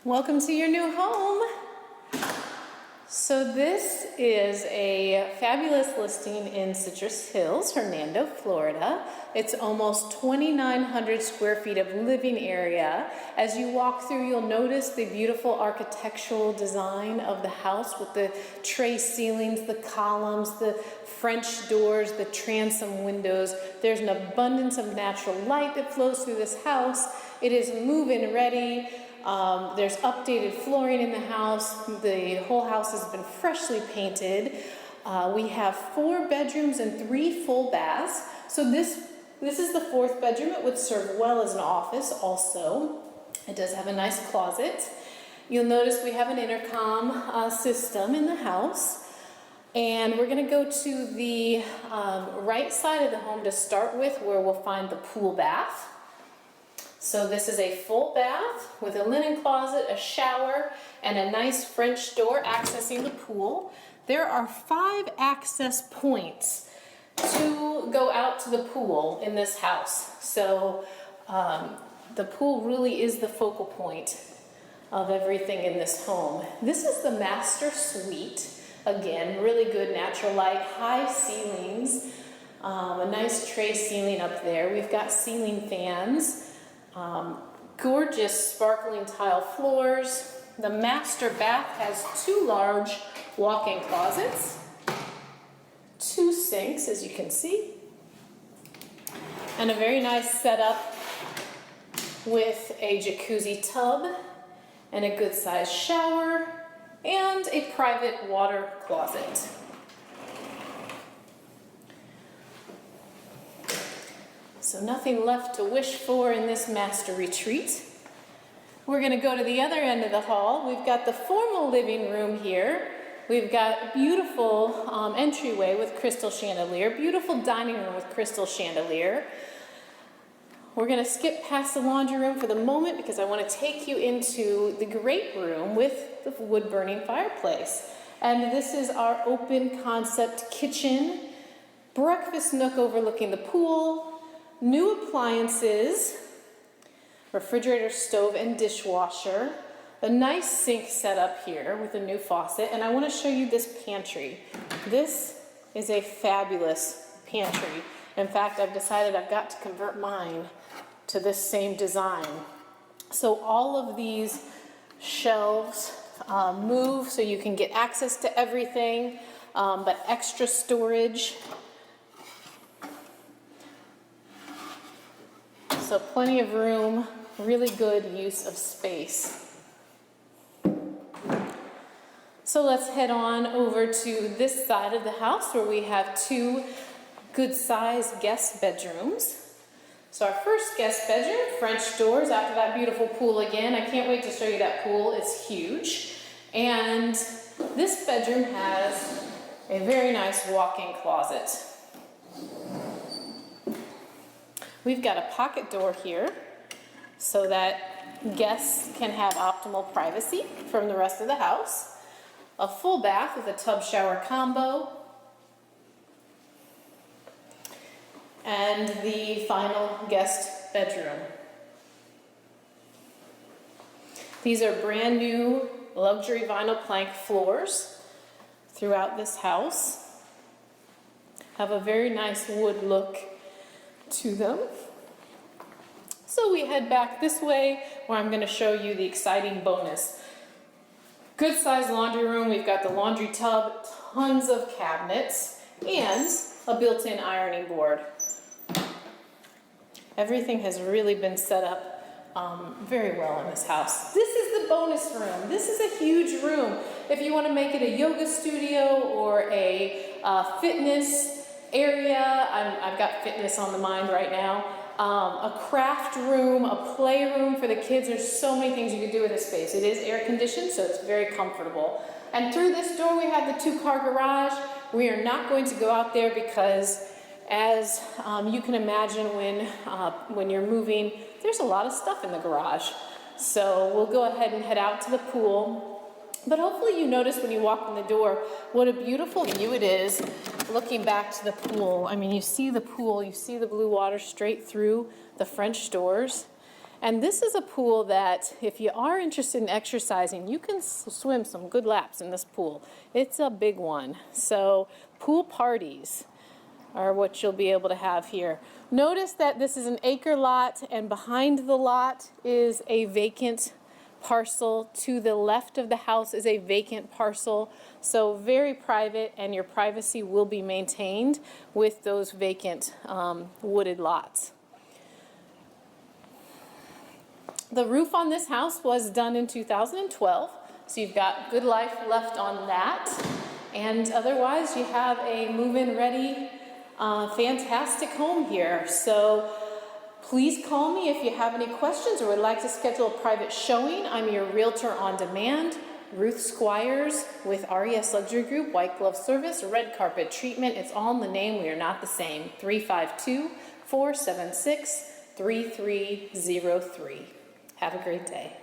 Welcome to your new home. So this is a fabulous listing in Citrus Hills, Hernando, Florida. It's almost 2,900 square feet of living area. As you walk through, you'll notice the beautiful architectural design of the house with the tray ceilings, the columns, the French doors, the transom windows. There's an abundance of natural light that flows through this house. It is move-in ready. There's updated flooring in the house. The whole house has been freshly painted. We have 4 bedrooms and 3 full baths. So this is the 4th bedroom. It would serve well as an office also. It does have a nice closet. You'll notice we have an intercom system in the house. And we're going to go to the right side of the home to start with, where we'll find the pool bath. So this is a full bath with a linen closet, a shower, and a nice French door accessing the pool. There are 5 access points to go out to the pool in this house. So the pool really is the focal point of everything in this home. This is the master suite. Again, really good natural light, high ceilings, a nice tray ceiling up there. We've got ceiling fans. Gorgeous sparkling tile floors. The master bath has 2 large walk-in closets, 2 sinks, as you can see, and a very nice setup with a jacuzzi tub and a good-sized shower and a private water closet. So nothing left to wish for in this master retreat. We're going to go to the other end of the hall. We've got the formal living room here. We've got a beautiful entryway with crystal chandelier, beautiful dining room with crystal chandelier. We're going to skip past the laundry room for the moment because I want to take you into the great room with the wood-burning fireplace. And this is our open concept kitchen, breakfast nook overlooking the pool, new appliances, refrigerator, stove, and dishwasher. A nice sink set up here with a new faucet. And I want to show you this pantry. This is a fabulous pantry. In fact, I've decided I've got to convert mine to this same design. So all of these shelves move so you can get access to everything, but extra storage. So plenty of room, really good use of space. So let's head on over to this side of the house where we have 2 good-sized guest bedrooms. So our first guest bedroom, French doors out to that beautiful pool again. I can't wait to show you that pool. It's huge. And this bedroom has a very nice walk-in closet. We've got a pocket door here so that guests can have optimal privacy from the rest of the house. A full bath with a tub shower combo. And the final guest bedroom. These are brand new luxury vinyl plank floors throughout this house. Have a very nice wood look to them. So we head back this way where I'm going to show you the exciting bonus. Good sized laundry room. We've got the laundry tub, tons of cabinets, and a built-in ironing board. Everything has really been set up very well in this house. This is the bonus room. This is a huge room. If you want to make it a yoga studio or a fitness area, I've got fitness on the mind right now, a craft room, a playroom for the kids. There's so many things you can do with this space. It is air conditioned, so it's very comfortable. And through this door we have the 2-car garage. We are not going to go out there because, as you can imagine, when you're moving, there's a lot of stuff in the garage. So we'll go ahead and head out to the pool. But hopefully you notice when you walk in the door what a beautiful view it is looking back to the pool. I mean, you see the pool, you see the blue water straight through the French doors. And this is a pool that if you are interested in exercising, you can swim some good laps in this pool. It's a big one. So pool parties are what you'll be able to have here. Notice that this is an acre lot, and behind the lot is a vacant parcel. To the left of the house is a vacant parcel. So very private, and your privacy will be maintained with those vacant wooded lots. The roof on this house was done in 2012, so you've got good life left on that. And otherwise, you have a move-in ready, fantastic home here. So please call me if you have any questions or would like to schedule a private showing. I'm your Realtor on Demand, Ruth Squires with RES Luxury Group, white glove service, red carpet treatment. It's all in the name. We are not the same. 352-476-3303. Have a great day.